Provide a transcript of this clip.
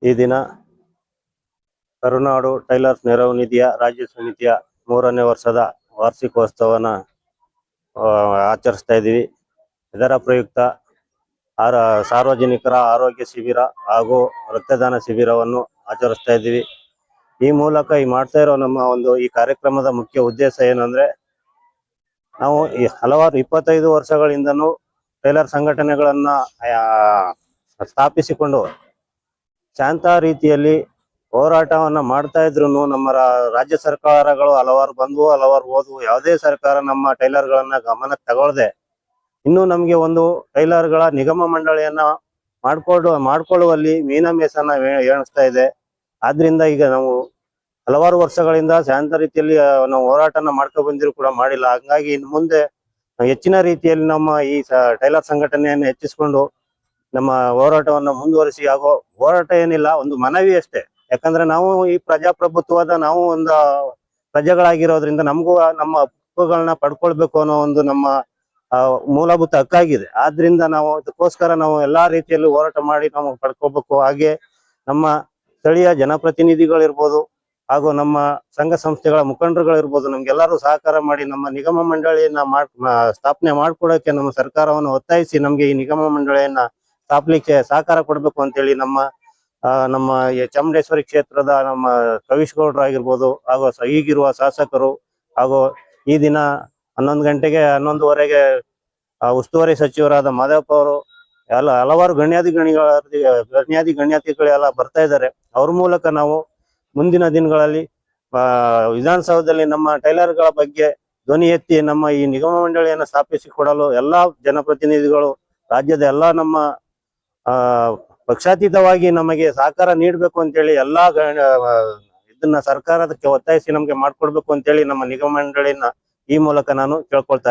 ಈ ದಿನ ಕರುನಾಡು ಟೈಲರ್ಸ್ ನೆರವು ನಿಧಿಯ ರಾಜ್ಯ ಸಮಿತಿಯ 3ನೇ ವರ್ಷದ ವಾರ್ಷಿಕೋತ್ಸವನ ಆಚರಿಸ್ತಾ ಇದ್ದೀವಿ. ಇದರ ಪ್ರಯುಕ್ತ ಸಾರ್ವಜನಿಕರ ಆರೋಗ್ಯ ಶಿಬಿರ ಹಾಗೂ ರಕ್ತದಾನ ಶಿಬಿರವನ್ನು ಆಚರಿಸ್ತಾ ಇದ್ದೀವಿ. ಈ ಮೂಲಕ ಮಾಡ್ತಾ ಇರೋ ನಮ್ಮ ಈ ಕಾರ್ಯಕ್ರಮದ ಮುಖ್ಯ ಉದ್ದೇಶ ಏನಂದ್ರೆ, ನಾವು ಈ ಹಲವಾರು 25 ವರ್ಷಗಳಿಂದನೂ ಟೈಲರ್ ಸಂಘಟನೆಗಳನ್ನ ಸ್ಥಾಪಿಸಿಕೊಂಡು ಶಾಂತ ರೀತಿಯಲ್ಲಿ ಹೋರಾಟವನ್ನ ಮಾಡ್ತಾ ಇದ್ರು. ನಮ್ಮ ರಾಜ್ಯ ಸರ್ಕಾರಗಳು ಹಲವಾರು ಬಂದವು, ಹಲವಾರು ಹೋದವು. ಯಾವುದೇ ಸರ್ಕಾರ ನಮ್ಮ ಟೈಲರ್ಗಳನ್ನ ಗಮನಕ್ಕೆ ತಗೊಳ್ಳದೆ ಇನ್ನು ನಮ್ಗೆ ಒಂದು ಟೈಲರ್ಗಳ ನಿಗಮ ಮಂಡಳಿಯನ್ನ ಮಾಡ್ಕೊಳ್ಳುವಲ್ಲಿ ಮೀನಮೇಷನ ಎಣಿಸ್ತಾ ಇದೆ. ಆದ್ರಿಂದ ಈಗ ನಾವು ಹಲವಾರು ವರ್ಷಗಳಿಂದ ಶಾಂತ ರೀತಿಯಲ್ಲಿ ನಾವು ಹೋರಾಟನ ಮಾಡ್ಕೊ ಬಂದಿರು ಕೂಡ ಮಾಡಿಲ್ಲ. ಹಂಗಾಗಿ ಇನ್ನು ಮುಂದೆ ಹೆಚ್ಚಿನ ರೀತಿಯಲ್ಲಿ ನಮ್ಮ ಈ ಟೈಲರ್ ಸಂಘಟನೆಯನ್ನು ಹೆಚ್ಚಿಸಿಕೊಂಡು ನಮ್ಮ ಹೋರಾಟವನ್ನು ಮುಂದುವರಿಸಿ, ಹಾಗೂ ಹೋರಾಟ ಏನಿಲ್ಲ, ಒಂದು ಮನವಿ ಅಷ್ಟೇ. ಯಾಕಂದ್ರೆ ನಾವು ಈ ಪ್ರಜಾಪ್ರಭುತ್ವದ ನಾವು ಒಂದು ಪ್ರಜೆಗಳಾಗಿರೋದ್ರಿಂದ ನಮಗೂ ನಮ್ಮ ಹಕ್ಕುಗಳನ್ನ ಪಡ್ಕೊಳ್ಬೇಕು ಅನ್ನೋ ಒಂದು ನಮ್ಮ ಮೂಲಭೂತ ಹಕ್ಕಾಗಿದೆ. ಆದ್ರಿಂದ ನಾವು ಅದಕ್ಕೋಸ್ಕರ ನಾವು ಎಲ್ಲಾ ರೀತಿಯಲ್ಲಿ ಹೋರಾಟ ಮಾಡಿ ನಾವು ಪಡ್ಕೋಬೇಕು. ಹಾಗೆ ನಮ್ಮ ಸ್ಥಳೀಯ ಜನಪ್ರತಿನಿಧಿಗಳಿರ್ಬೋದು ಹಾಗೂ ನಮ್ಮ ಸಂಘ ಸಂಸ್ಥೆಗಳ ಮುಖಂಡರುಗಳಿರ್ಬೋದು, ನಮ್ಗೆಲ್ಲರೂ ಸಹಕಾರ ಮಾಡಿ ನಮ್ಮ ನಿಗಮ ಮಂಡಳಿಯನ್ನ ಸ್ಥಾಪನೆ ಮಾಡ್ಕೊಡಕ್ಕೆ ನಮ್ಮ ಸರ್ಕಾರವನ್ನು ಒತ್ತಾಯಿಸಿ ನಮ್ಗೆ ಈ ನಿಗಮ ಮಂಡಳಿಯನ್ನ ಸ್ಥಾಪಲಿಕ್ಕೆ ಸಹಕಾರ ಕೊಡ್ಬೇಕು ಅಂತೇಳಿ ನಮ್ಮ ಚಾಮುಂಡೇಶ್ವರಿ ಕ್ಷೇತ್ರದ ನಮ್ಮ ಕವಿಶ್ ಗೌಡ್ರಾಗಿರ್ಬೋದು ಹಾಗೂ ಈಗಿರುವ ಶಾಸಕರು ಹಾಗೂ ಈ ದಿನ 11 ಗಂಟೆಗೆ 11:15ಗೆ ಉಸ್ತುವಾರಿ ಸಚಿವರಾದ ಮಾದೇವಪ್ಪ ಅವರು ಹಲವಾರು ಗಣ್ಯಾತಿಗಳೆಲ್ಲ ಬರ್ತಾ ಇದ್ದಾರೆ. ಅವ್ರ ಮೂಲಕ ನಾವು ಮುಂದಿನ ದಿನಗಳಲ್ಲಿ ವಿಧಾನಸೌಧದಲ್ಲಿ ನಮ್ಮ ಟೈಲರ್ಗಳ ಬಗ್ಗೆ ಧ್ವನಿ ಎತ್ತಿ ನಮ್ಮ ಈ ನಿಗಮ ಮಂಡಳಿಯನ್ನು ಸ್ಥಾಪಿಸಿಕೊಡಲು ಎಲ್ಲಾ ಜನಪ್ರತಿನಿಧಿಗಳು, ರಾಜ್ಯದ ಎಲ್ಲಾ ನಮ್ಮ ಪಕ್ಷಾತೀತವಾಗಿ ನಮಗೆ ಸಹಕಾರ ನೀಡಬೇಕು ಅಂತೇಳಿ ಎಲ್ಲಾ ಇದನ್ನ ಸರ್ಕಾರಕ್ಕೆ ಒತ್ತಾಯಿಸಿ ನಮ್ಗೆ ಮಾಡ್ಕೊಡ್ಬೇಕು ಅಂತೇಳಿ ನಮ್ಮ ನಿಗಮ ಮಂಡಳಿನ ಈ ಮೂಲಕ ನಾನು ಕೇಳ್ಕೊಳ್ತಾ